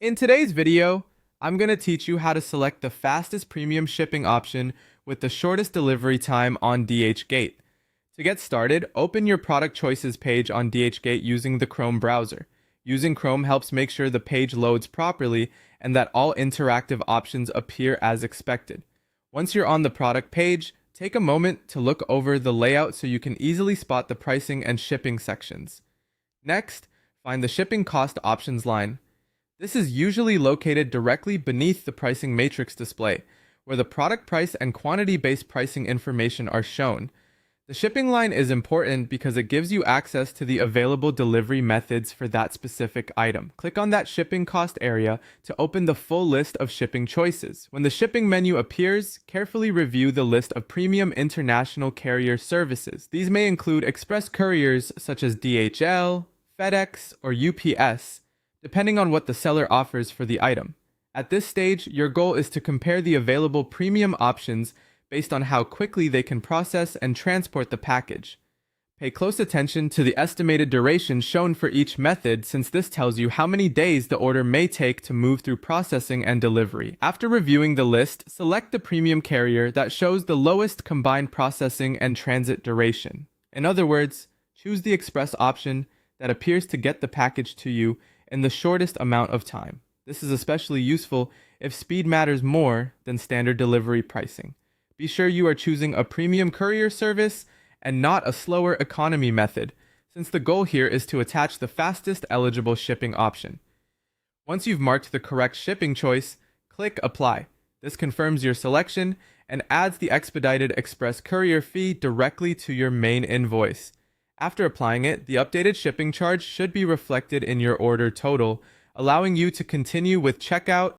In today's video, I'm going to teach you how to select the fastest premium shipping option with the shortest delivery time on Dhgate. To get started, open your product choices page on Dhgate using the Chrome browser. Using Chrome helps make sure the page loads properly and that all interactive options appear as expected. Once you're on the product page, take a moment to look over the layout so you can easily spot the pricing and shipping sections. Next, find the shipping cost options line. This is usually located directly beneath the pricing matrix display, where the product price and quantity-based pricing information are shown. The shipping line is important because it gives you access to the available delivery methods for that specific item. Click on that shipping cost area to open the full list of shipping choices. When the shipping menu appears, carefully review the list of premium international carrier services. These may include express couriers such as DHL, FedEx, or UPS, depending on what the seller offers for the item. At this stage, your goal is to compare the available premium options based on how quickly they can process and transport the package. Pay close attention to the estimated duration shown for each method, since this tells you how many days the order may take to move through processing and delivery. After reviewing the list, select the premium carrier that shows the lowest combined processing and transit duration. In other words, choose the express option that appears to get the package to you in the shortest amount of time. This is especially useful if speed matters more than standard delivery pricing. Be sure you are choosing a premium courier service and not a slower economy method, since the goal here is to attach the fastest eligible shipping option. Once you've marked the correct shipping choice, click Apply. This confirms your selection and adds the expedited express courier fee directly to your main invoice. After applying it, the updated shipping charge should be reflected in your order total, allowing you to continue with checkout